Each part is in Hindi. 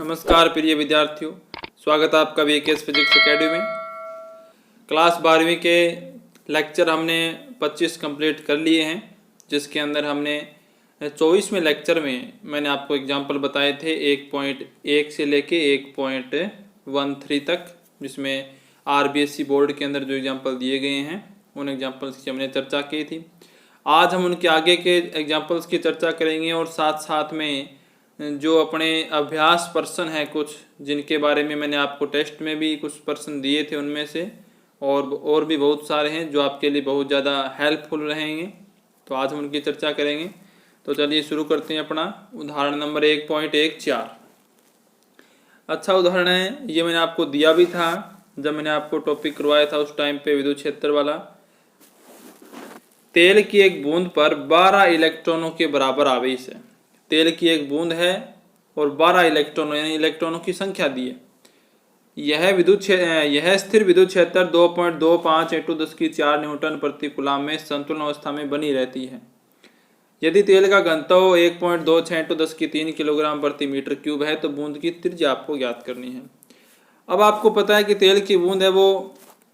नमस्कार प्रिय विद्यार्थियों, स्वागत है आपका वीकेएस फिजिक्स एकेडमी में। क्लास 12वीं के लेक्चर हमने 25 कंप्लीट कर लिए हैं, जिसके अंदर हमने 24वें लेक्चर में मैंने आपको एग्जाम्पल बताए थे 1.1 से लेके 1.13 तक, जिसमें आरबीएससी बोर्ड के अंदर जो एग्जाम्पल दिए गए हैं उन एग्जाम्पल्स की हमने चर्चा की थी। आज हम उनके आगे के एग्जाम्पल्स की चर्चा करेंगे और साथ साथ में जो अपने अभ्यास प्रश्न हैं कुछ, जिनके बारे में मैंने आपको टेस्ट में भी कुछ प्रश्न दिए थे, उनमें से और भी बहुत सारे हैं जो आपके लिए बहुत ज़्यादा हेल्पफुल रहेंगे। तो आज हम उनकी चर्चा करेंगे। तो चलिए शुरू करते हैं अपना उदाहरण नंबर 1.14। अच्छा उदाहरण है, ये मैंने आपको दिया भी था जब मैंने आपको टॉपिक करवाया था उस टाइम पे, विद्युत क्षेत्र वाला। तेल की एक बूंद पर 12 इलेक्ट्रॉनों के बराबर आवेश है। तेल की एक बूंद है और 12 इलेक्ट्रॉनों यानी इलेक्ट्रॉनों की संख्या दी है। यह स्थिर विद्युत क्षेत्र 2.25 × 10⁴ न्यूटन प्रति कूलम में संतुलन अवस्था में बनी रहती है। यदि तेल का घनत्व 1.26 × 10⁻³ किलोग्राम प्रति मीटर क्यूब है तो बूंद की त्रिज्या आपको ज्ञात करनी है। अब आपको पता है कि तेल की बूंद है वो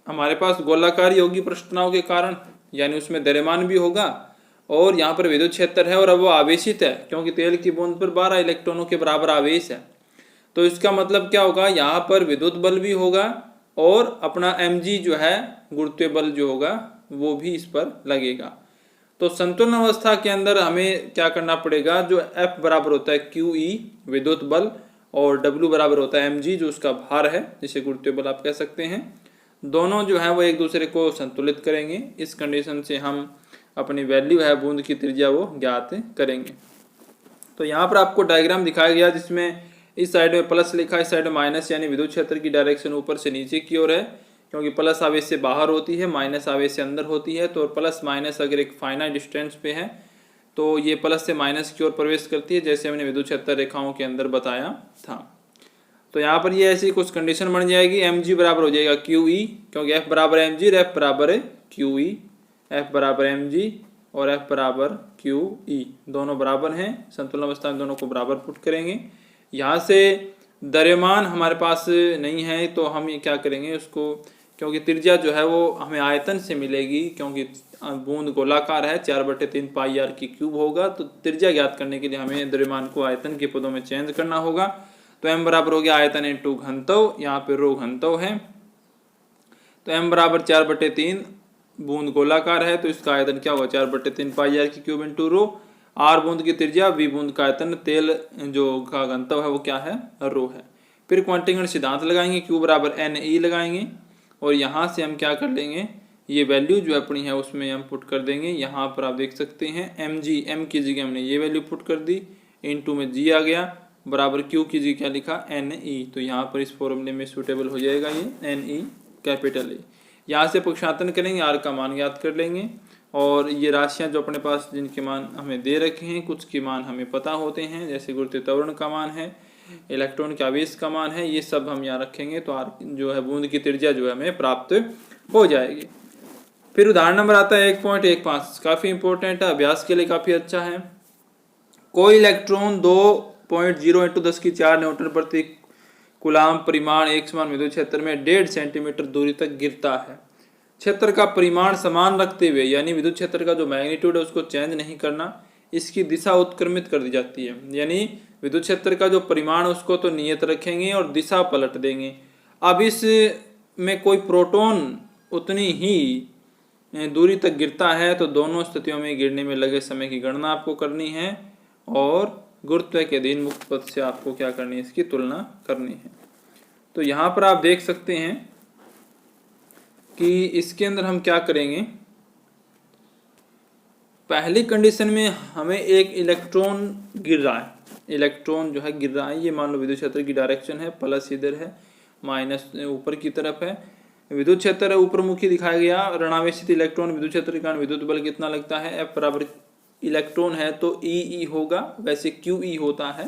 हमारे पास गोलाकारी होगी पृष्ठतनाव के कारण, यानी उसमें द्रव्यमान भी होगा और यहाँ पर विद्युत क्षेत्र है और अब वो आवेशित है, क्योंकि तेल की बूंद पर 12 इलेक्ट्रॉनों के बराबर आवेश है। तो इसका मतलब क्या होगा, यहाँ पर विद्युत बल भी होगा और अपना mg जो है गुरुत्वीय बल जो होगा वो भी इस पर लगेगा। तो संतुलन अवस्था के अंदर हमें क्या करना पड़ेगा, जो F बराबर होता है QE विद्युत बल और W बराबर होता है mg जो उसका भार है, जिसे गुरुत्वीय बल आप कह सकते हैं, दोनों जो है वो एक दूसरे को संतुलित करेंगे। इस कंडीशन से हम अपनी वैल्यू है बूंद की त्रिज्या वो ज्ञात करेंगे। तो यहाँ पर आपको डायग्राम दिखाया गया जिसमें इस साइड में प्लस लिखा है, इस साइड में माइनस, यानी विद्युत क्षेत्र की डायरेक्शन ऊपर से नीचे की ओर है, क्योंकि प्लस आवेश से बाहर होती है, माइनस आवेश से अंदर होती है। तो प्लस माइनस अगर एक फाइनाइट डिस्टेंस पे है तो ये प्लस से माइनस की ओर प्रवेश करती है, जैसे हमने विद्युत क्षेत्र रेखाओं के अंदर बताया था। तो यहाँ पर ये ऐसी कुछ कंडीशन बन जाएगी, mg बराबर हो जाएगा QE, क्योंकि F बराबर mg और F बराबर QE। F बराबर mg और F बराबर QE, दोनों बराबर हैं। संतुलन अवस्था में दोनों को बराबर पुट करेंगे। यहाँ से द्रव्यमान हमारे पास नहीं है तो हम ये क्या करेंगे उसको, क्योंकि त्रिज्या जो है वो हमें आयतन से मिलेगी, क्योंकि बूंद गोलाकार है, 4/3 πr की क्यूब होगा। तो त्रिज्या ज्ञात करने के लिए हमें द्रव्यमान को आयतन के पदों में चेंज करना होगा। तो m बराबर हो गया आयतन इंटू घनत्व, यहाँ पे रो घनत्व है। तो m बराबर 4/3, बूंद गोलाकार है तो इसका आयतन क्या होगा 4/3 πr की क्यूब इंटू रो। r बूंद की त्रिज्या, v बूंद का आयतन, तेल जो का घनत्व है वो क्या है, रो है। फिर क्वांटिकरण सिद्धांत लगाएंगे, q बराबर ne लगाएंगे और यहाँ से हम क्या कर लेंगे, ये वैल्यू जो अपनी है उसमें हम पुट कर देंगे। यहाँ पर आप देख सकते हैं mg, m की जगह हमने ये वैल्यू पुट कर दी, इंटू में g आ गया, बराबर q की जगह क्या लिखा ne। तो यहाँ पर इस फॉर्मूले में सूटेबल हो जाएगा ये ne कैपिटल ए। यहाँ से पक्षांतन करेंगे, r का मान ज्ञात कर लेंगे और ये राशियाँ जो अपने पास जिनके मान हमें दे रखे हैं, कुछ के मान हमें पता होते हैं, जैसे गुरुत्वीय त्वरण का मान है, इलेक्ट्रॉन के आवेश का मान है, ये सब हम यहाँ रखेंगे तो r जो है बूंद की त्रिज्या जो है हमें प्राप्त हो जाएगी। फिर उदाहरण नंबर आता है 1.15, काफ़ी इंपॉर्टेंट है, अभ्यास के लिए काफ़ी अच्छा है। कोई इलेक्ट्रॉन 2.0 × 10⁴ न्यूटन प्रति कूलम परिमाण एक समान विद्युत क्षेत्र में 1.5 सेंटीमीटर दूरी तक गिरता है। क्षेत्र का परिमाण समान रखते हुए, यानी विद्युत क्षेत्र का जो मैग्नीट्यूड है उसको चेंज नहीं करना, इसकी दिशा उत्क्रमित कर दी जाती है। यानी विद्युत क्षेत्र का जो परिमाण उसको तो नियत रखेंगे और दिशा पलट देंगे। अब इस में कोई प्रोटॉन उतनी ही दूरी तक गिरता है तो दोनों स्थितियों में गिरने में लगे समय की गणना आपको करनी है और गुरुत्व के अधीन मुक्त पथ से आपको क्या करनी है, इसकी तुलना करनी है। तो यहाँ पर आप देख सकते हैं कि इसके अंदर हम क्या करेंगे, पहली कंडीशन में हमें एक इलेक्ट्रॉन गिर रहा है, इलेक्ट्रॉन जो है गिर रहा है, ये मान लो विद्युत क्षेत्र की डायरेक्शन है, प्लस इधर है, माइनस ऊपर की तरफ है। विद्युत क्षेत्र ऊपर मुखी दिखाया गया, ऋणावेशित इलेक्ट्रॉन विद्युत क्षेत्र के कारण विद्युत बल कितना लगता है, F बराबर इलेक्ट्रॉन है तो EE होगा, वैसे QE होता है।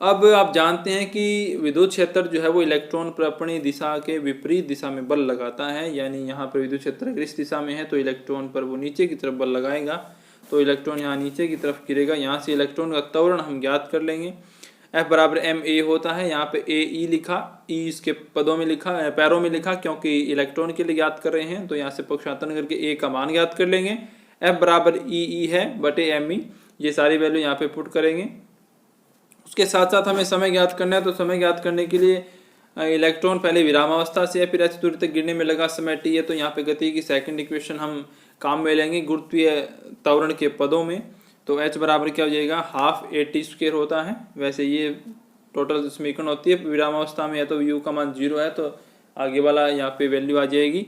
अब आप जानते हैं कि विद्युत क्षेत्र जो है वो इलेक्ट्रॉन पर अपनी दिशा के विपरीत दिशा में बल लगाता है, यानी यहाँ पर विद्युत क्षेत्र अगर इस दिशा में है तो इलेक्ट्रॉन पर वो नीचे की तरफ बल लगाएगा, तो इलेक्ट्रॉन यहाँ नीचे की तरफ गिरेगा। यहाँ से इलेक्ट्रॉन का त्वरण हम ज्ञात कर लेंगे। F बराबर एम ए होता है। यहाँ पे ए ई लिखा, ई इसके पदों में लिखा, पैरों में लिखा, क्योंकि इलेक्ट्रॉन के लिए ज्ञात कर रहे हैं तो यहाँ से पक्षांतरण करके ए का मान ज्ञात कर लेंगे। F बराबर ई ई है बटे एम ई, ये सारी वैल्यू यहाँ पे पुट करेंगे। उसके साथ साथ हमें समय ज्ञात करना है, तो समय ज्ञात करने के लिए इलेक्ट्रॉन पहले विरामावस्था से है, फिर h दूरी तक गिरने में लगा समय t है, तो यहाँ पे गति की सेकंड इक्वेशन हम काम में लेंगे गुरुत्वीय त्वरण के पदों में। तो h बराबर क्या हो जाएगा, हाफ ए टी स्क्वायर होता है। वैसे ये टोटल समीकरण होती है, विरामावस्था में है तो u का मान 0 है, तो आगे वाला यहाँ पे वैल्यू आ जाएगी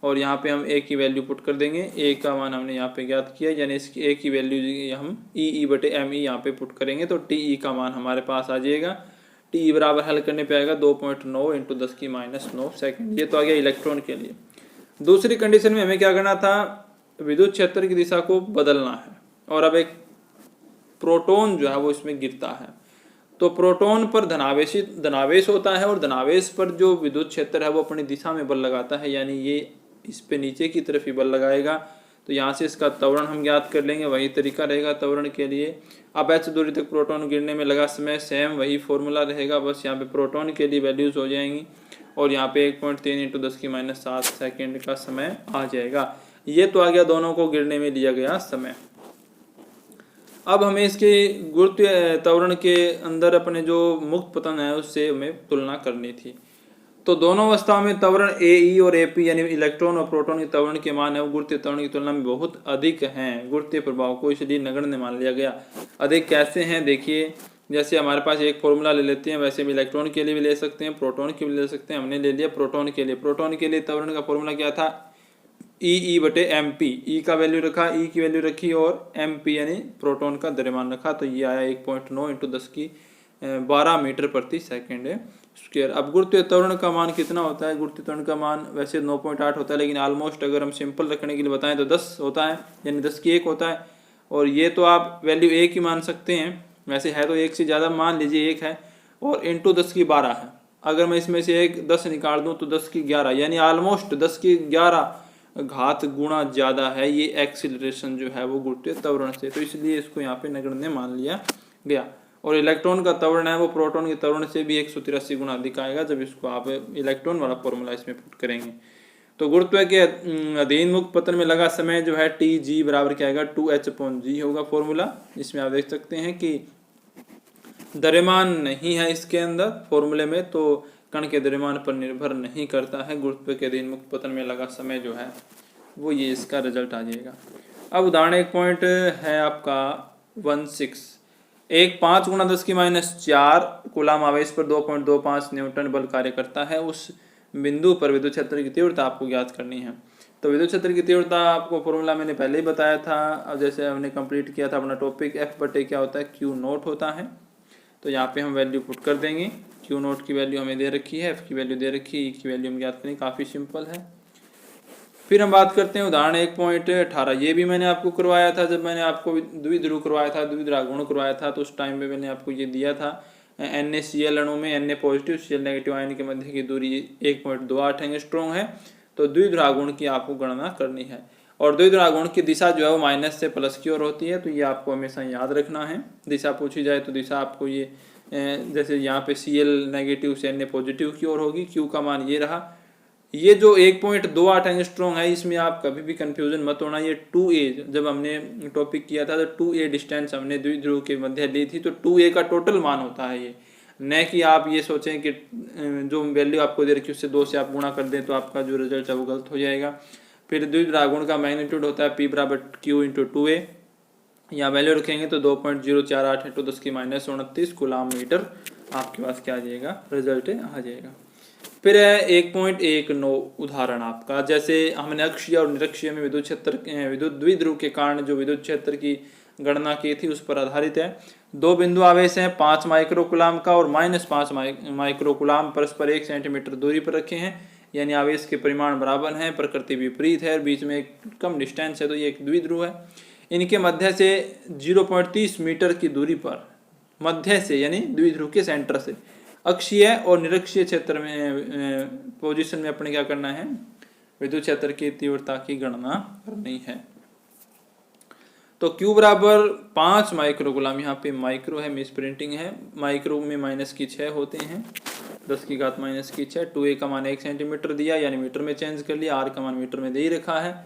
और यहाँ पे हम a की वैल्यू पुट कर देंगे। a का मान हमने यहाँ पे ज्ञात किया, यानी इसकी a की वैल्यू हम ई ई बटे एम ई यहाँ पे पुट करेंगे, तो टी ई का मान हमारे पास आ जाएगा। टी ई बराबर हल करने पे आएगा 2.9 इंटू 10⁻9 सेकेंड। ये तो आ गया इलेक्ट्रॉन के लिए। दूसरी कंडीशन में हमें क्या करना था, विद्युत क्षेत्र की दिशा को बदलना है और अब एक प्रोटॉन जो है वो इसमें गिरता है। तो प्रोटॉन पर धनावेश होता है और धनावेश पर जो विद्युत क्षेत्र है वो अपनी दिशा में बल लगाता है, यानी ये इस पे नीचे की तरफ ही बल लगाएगा। तो यहाँ से इसका त्वरण हम ज्ञात कर लेंगे, वही तरीका रहेगा त्वरण के लिए। अब h दूरी तक प्रोटॉन गिरने में लगा समय सेम वही फॉर्मूला रहेगा, बस यहाँ पे प्रोटॉन के लिए वैल्यूज हो जाएंगी और यहाँ पे 1.3 इंटू 10⁻7 सेकेंड का समय आ जाएगा। ये तो आ गया दोनों को गिरने में लिया गया समय। अब हमें इसके गुरुत्वीय त्वरण के अंदर अपने जो मुक्त पतन है उससे हमें तुलना करनी थी। तो दोनों अवस्थाओं में त्वरण ए ई और ए पी यानी इलेक्ट्रॉन और प्रोटॉन के त्वरण के मान है वो गुरुत्वीय त्वरण की तुलना में बहुत अधिक हैं। गुरुत्वीय प्रभाव को इसलिए नगण्य मान लिया गया। अधिक कैसे हैं देखिए, जैसे हमारे पास एक फॉर्मूला ले लेते हैं, वैसे हम इलेक्ट्रॉन के लिए भी ले सकते हैं, प्रोटॉन के भी ले सकते हैं। हमने ले लिया प्रोटॉन के लिए। प्रोटॉन के लिए त्वरण का फॉर्मूला क्या था, ई ई बटे एम पी। ई का वैल्यू रखा, ई की वैल्यू रखी और एम पी यानी प्रोटॉन का द्रव्यमान रखा, तो ये आया 1.9 इंटू 10⁻12 मीटर प्रति सेकेंड स्क्वायर। अब गुरुत्वीय त्वरण का मान कितना होता है, गुरुत्वीय त्वरण का मान वैसे 9.8 होता है, लेकिन ऑलमोस्ट अगर हम सिंपल रखने के लिए बताएं तो 10 होता है, यानी 10 की 1 होता है। और ये तो आप वैल्यू 1 ही मान सकते हैं, वैसे है तो 1 से ज़्यादा, मान लीजिए 1 है और इंटू 10⁻12 है। अगर मैं इसमें से एक 10 निकाल दूँ तो 10⁻11 यानी ऑलमोस्ट 10⁻11 घात गुणा ज़्यादा है ये एक्सीलरेशन जो है वो गुरुत्वीय त्वरण से, तो इसलिए इसको यहाँ पे नगण्य मान लिया गया। और इलेक्ट्रॉन का त्वरण है वो प्रोटॉन के त्वरण से भी 183 गुना अधिक आएगा जब इसको आप इलेक्ट्रॉन वाला फॉर्मूला इसमें पुट करेंगे। तो गुरुत्व के अधीन मुक्त पतन में लगा समय जो है टी जी बराबर क्या आएगा, 2h/g होगा फॉर्मूला। इसमें आप देख सकते हैं कि द्रव्यमान नहीं है इसके अंदर फॉर्मूले में, तो कण के द्रव्यमान पर निर्भर नहीं करता है। गुरुत्व के अधीन मुक्त पतन में लगा समय जो है वो ये इसका रिजल्ट आ जाएगा। अब उदाहरण एक पॉइंट है आपका 16। एक 5 × 10⁻4 कूलाम आवेश पर 2.25 न्यूटन बल कार्य करता है। उस बिंदु पर विद्युत क्षेत्र की तीव्रता आपको ज्ञात करनी है। तो विद्युत क्षेत्र की तीव्रता आपको फॉर्मूला मैंने पहले ही बताया था। अब जैसे हमने कंप्लीट किया था अपना टॉपिक, एफ बटे क्या होता है, Q0 होता है। तो यहाँ पे हम वैल्यू पुट कर देंगे। Q0 की वैल्यू हमें दे रखी है, एफ की वैल्यू दे रखी है, ई की वैल्यू हम ज्ञात करें, काफ़ी सिंपल है। फिर हम बात करते हैं उदाहरण 1.18। ये भी मैंने आपको करवाया था जब मैंने आपको द्विध्रुव करवाया था, द्विध्रुवागुण करवाया था, तो उस टाइम में मैंने आपको ये दिया था NaCl अणु में Na positive Cl negative ion के मध्य की दूरी 1.28 एंगस्ट्रॉम है। तो द्विध्रुवागुण की आपको गणना करनी है और द्विध्रुवागुण की दिशा जो है वो माइनस से प्लस की ओर होती है, तो ये आपको हमेशा याद रखना है। दिशा पूछी जाए तो दिशा आपको ये जैसे यहाँ पे Cl नेगेटिव से Na पॉजिटिव की ओर होगी। Q का मान ये रहा। ये जो 1.28 एंगस्ट्रॉम है इसमें आप कभी भी कंफ्यूजन मत होना। ये 2a जब हमने टॉपिक किया था तो 2a डिस्टेंस हमने द्विध्रुव के मध्य ली थी, तो 2a का टोटल मान होता है ये, न कि आप ये सोचें कि जो वैल्यू आपको दे रखी उससे 2 से आप गुणा कर दें तो आपका जो रिजल्ट है वो गलत हो जाएगा। फिर द्विध्रुवागुण का मैग्नीट्यूड होता है P बराबर Q × 2a। यहाँ वैल्यू रखेंगे तो 2.048 × 10⁻29 कूलाम मीटर आपके पास क्या आ जाएगा, रिजल्ट आ जाएगा। फिर है 1.19 उदाहरण आपका, जैसे हमने अक्षीय और निरक्षीय में विद्युत क्षेत्र विद्युत द्विध्रुव के कारण जो विद्युत क्षेत्र की गणना की थी उस पर आधारित है। 2 बिंदु आवेश हैं 5 माइक्रो कूलाम का और -5 माइक्रो कूलाम परस्पर 1 सेंटीमीटर दूरी पर रखे हैं, यानी आवेश के परिमाण बराबर हैं, प्रकृति विपरीत है और बीच में एक कम डिस्टेंस है, तो ये एक द्विध्रुव है। इनके मध्य से 0.30 मीटर की दूरी पर, मध्य से यानी द्विध्रुव के सेंटर से, अक्षीय और निरक्षीय क्षेत्र में पोजीशन में अपने क्या करना है, विद्युत क्षेत्र की तीव्रता की गणना करनी है। तो Q बराबर 5 माइक्रो गुलाम, यहाँ पे माइक्रो है, मिस प्रिंटिंग है, माइक्रो में -6 होते हैं, 10⁻⁻6। 2a का मान 1 सेंटीमीटर दिया यानी मीटर में चेंज कर लिया, r का मान मीटर में दे ही रखा है।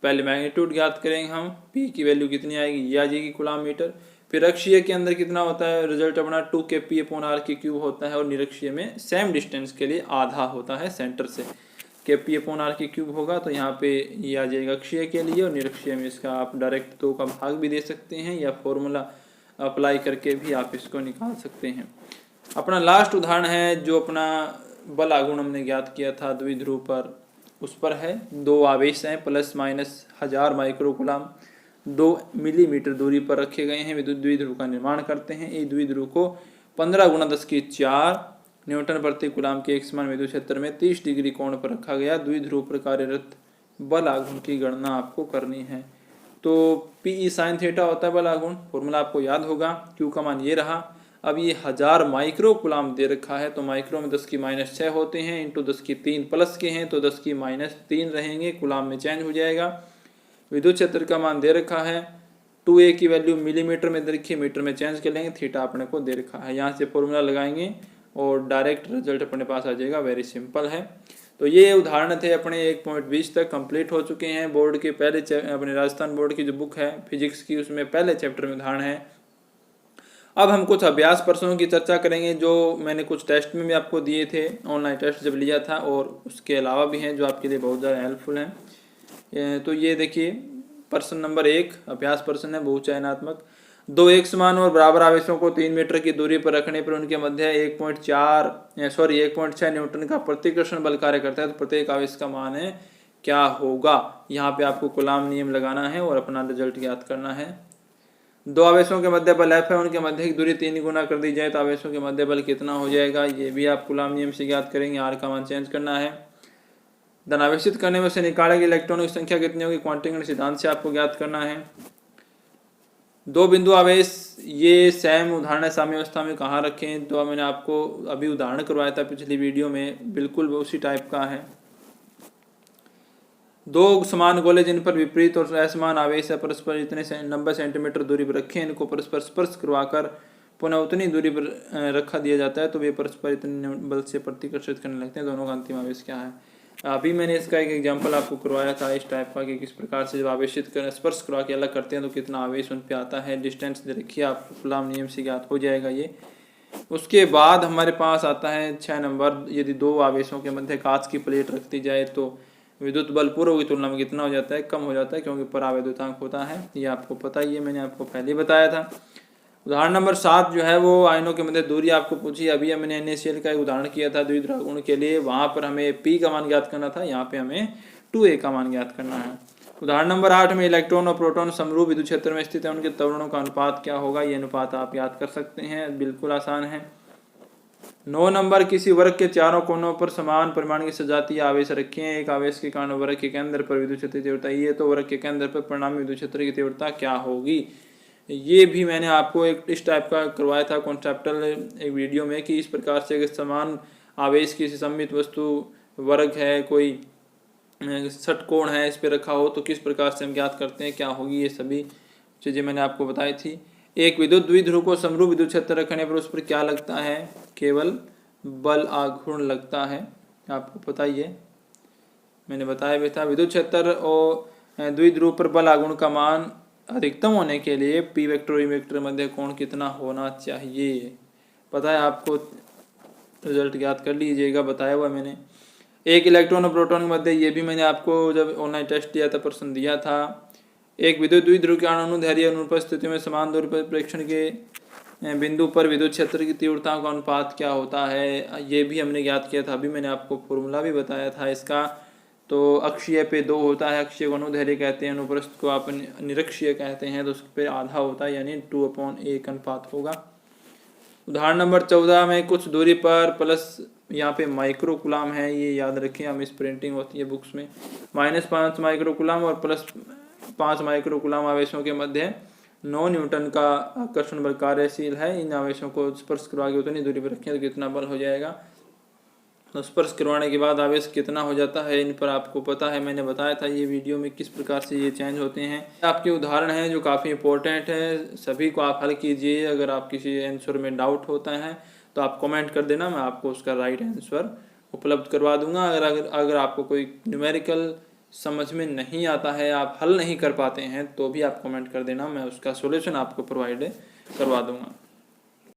पहले मैग्नीट्यूड ज्ञात करेंगे हम, p की वैल्यू कितनी आएगी, ये आ जाएगी गुलाम मीटर। फिर अक्षीय के अंदर कितना होता है, रिजल्ट अपना 2kp/r³ होता है, और निरक्षीय में सेम डिस्टेंस के लिए आधा होता है सेंटर से, kp/r³ होगा। तो यहाँ पे ये आ जाएगा अक्षीय के लिए, और निरक्षीय में इसका आप डायरेक्ट 2 का भाग भी दे सकते हैं, या फॉर्मूला अप्लाई करके भी आप इसको निकाल सकते हैं। अपना लास्ट उदाहरण है जो अपना बल आघूर्ण हमने ज्ञात किया था द्विध्रुव पर, उस पर है। 2 आवेश हैं ±1000 माइक्रो गुलाम 2 मिलीमीटर दूरी पर रखे गए हैं, विद्युत द्विध्रुव का निर्माण करते हैं। एक द्विध्रुव को 15 × 10⁴ न्यूटन प्रति गुलाम के एक समान विद्युत क्षेत्र में 30 डिग्री कोण पर रखा गया द्विध्रुव पर कार्यरत बल आघूर्ण की गणना आपको करनी है। तो P sin θ होता है बल आघूर्ण, फॉर्मूला आपको याद होगा। Q का मान ये रहा। अब ये 1000 माइक्रो गुलाम दे रखा है, तो माइक्रो में 10⁻⁻6 होते हैं, इंटू 10⁻³ प्लस के हैं तो 10⁻³ रहेंगे, गुलाम में चेंज हो जाएगा। विद्युत क्षेत्र का मान दे रखा है, 2a की वैल्यू मिलीमीटर में दे रखी है, मीटर में चेंज कर लेंगे, थीटा अपने को दे रखा है, यहाँ से फॉर्मूला लगाएंगे और डायरेक्ट रिजल्ट अपने पास आ जाएगा। वेरी सिंपल है। तो ये उदाहरण थे अपने 1.20 तक कंप्लीट हो चुके हैं। बोर्ड के पहले अपने राजस्थान बोर्ड की जो बुक है फिजिक्स की, उसमें पहले चैप्टर में उदाहरण है। अब हम कुछ अभ्यास प्रश्नों की चर्चा करेंगे जो मैंने कुछ टेस्ट में भी आपको दिए थे, ऑनलाइन टेस्ट जब लिया था, और उसके अलावा भी हैं जो आपके लिए बहुत ज़्यादा हेल्पफुल हैं। तो ये देखिए प्रश्न नंबर 1 अभ्यास प्रश्न है बहुचयनात्मक। 2 एक समान और बराबर आवेशों को 3 मीटर की दूरी पर रखने पर उनके मध्य 1.6 न्यूटन का प्रतिकर्षण बल कार्य करता है, तो प्रत्येक आवेश का मान है क्या होगा। यहाँ पे आपको कूलाम नियम लगाना है और अपना रिजल्ट ज्ञात करना है। 2 आवेशों के मध्य बल F है, उनके मध्य की दूरी 3 गुना कर दी जाए तो आवेशों के मध्य बल कितना हो जाएगा, ये भी आप कूलाम नियम से ज्ञात करेंगे। R का मान चेंज करना है। धनावेशित करने में से निकाले गए इलेक्ट्रॉनों की संख्या कितनी होगी, क्वांटिकरण सिद्धांत से आपको ज्ञात करना है। 2 बिंदु आवेश, ये सेम उदाहरण है साम्य अवस्था में कहाँ रखें, तो मैंने आपको अभी उदाहरण करवाया था पिछली वीडियो में, बिल्कुल उसी टाइप का है। 2 समान गोले जिन पर विपरीत और असमान आवेश है, परस्पर इतने 90 सेंटीमीटर दूरी पर रखें, इनको परस्पर स्पर्श करवाकर पुनः उतनी दूरी पर रखा दिया जाता है, तो वे परस्पर इतने बल से प्रतिकर्षित करने लगते हैं। दोनों का अंतिम आवेश क्या है। अभी मैंने इसका एक एग्जांपल आपको करवाया था इस टाइप का, कि किस प्रकार से जब आवेशित कर स्पर्श करवा के अलग करते हैं तो कितना आवेश उन पे आता है। डिस्टेंस दे रखिए, आपको कूलाम नियम से ज्ञात हो जाएगा ये। उसके बाद हमारे पास आता है 6 नंबर। यदि 2 आवेशों के मध्य कांच की प्लेट रख दी जाए तो विद्युत बल पूर्व की तुलना में कितना हो जाता है, कम हो जाता है, क्योंकि परावैद्युतांक होता है। ये आपको पता ही है, मैंने आपको पहले बताया था। उदाहरण नंबर 7 जो है वो आयनों के मध्य दूरी आपको पूछी। अभी हमने NaCl का एक उदाहरण किया था द्विध्रुव गुण के लिए, वहां पर हमें P का मान ज्ञात करना था, यहाँ पे हमें 2a का मान ज्ञात करना है। उदाहरण नंबर 8 में इलेक्ट्रॉन और प्रोटॉन समरूप विद्युत क्षेत्र में स्थित है, उनके त्वरणों का अनुपात क्या होगा। ये अनुपात आप याद कर सकते हैं, बिल्कुल आसान है। 9 नंबर, किसी वर्ग के चारों कोनों पर समान परिमाण की सजातीय आवेश रखे हैं। एक आवेश के कारण वर्ग के केंद्र पर विद्युत क्षेत्र की तीव्रता ये, तो वर्ग के केंद्र पर परिणामी विद्युत क्षेत्र की तीव्रता क्या होगी। ये भी मैंने आपको एक इस टाइप का करवाया था कॉन्सेप्टल एक वीडियो में, कि इस प्रकार से अगर समान आवेश की सममित वस्तु वर्ग है, कोई षटकोण है, इस पे रखा हो तो किस प्रकार से हम ज्ञात करते हैं क्या होगी। ये सभी चीज़ें मैंने आपको बताई थी। एक विद्युत द्विध्रुव को समरूप विद्युत क्षेत्र रखने पर उस पर क्या लगता है, केवल बल आघूर्ण लगता है, आपको पता ही है, मैंने बताया भी था। विद्युत क्षेत्र और द्विध्रुव पर बल आघूर्ण का मान अधिकतम होने के लिए P वेक्टर और E वेक्टर मध्य कोण कितना होना चाहिए, पता है आपको, रिजल्ट ज्ञात कर लीजिएगा, बताया हुआ मैंने। एक इलेक्ट्रॉन और प्रोटॉन के मध्य, ये भी मैंने आपको जब ऑनलाइन टेस्ट दिया था प्रश्न दिया था। एक विद्युत द्विध्रुव के अनुदैर्ध्य अनुपस्थिति में समान दूरी पर प्रेक्षण के बिंदु पर विद्युत क्षेत्र की तीव्रता का अनुपात क्या होता है, ये भी हमने ज्ञात किया था। अभी मैंने आपको फॉर्मूला भी बताया था इसका। तो अक्षीय पे 2 होता है, अक्षीय को अनुदैर्ध्य कहते हैं, अनुप्रस्थ को आप निरक्षीय कहते हैं, तो उस पर आधा होता है, यानी 2/1 अनुपात होगा। उदाहरण नंबर 14 में कुछ दूरी पर प्लस, यहाँ पे माइक्रो कूलाम है, ये याद रखें, हम इस प्रिंटिंग होती है बुक्स में, -5 माइक्रो कूलाम और +5 माइक्रो कूलाम आवेशों के मध्य 9 न्यूटन का आकर्षण बल कार्यशील है। इन आवेशों को स्पर्श करवा के उतनी दूरी पर रखें तो कितना बल हो जाएगा। तो स्पर्श करवाने के बाद आवेश कितना हो जाता है, इन पर आपको पता है, मैंने बताया था ये वीडियो में किस प्रकार से ये चेंज होते हैं। आपके उदाहरण हैं जो काफ़ी इंपॉर्टेंट है, सभी को आप हल कीजिए। अगर आप किसी आंसर में डाउट होता है तो आप कमेंट कर देना, मैं आपको उसका राइट आंसर उपलब्ध करवा दूंगा। अगर आपको कोई न्यूमेरिकल समझ में नहीं आता है, आप हल नहीं कर पाते हैं, तो भी आप कमेंट कर देना, मैं उसका सॉल्यूशन आपको प्रोवाइड करवा दूंगा।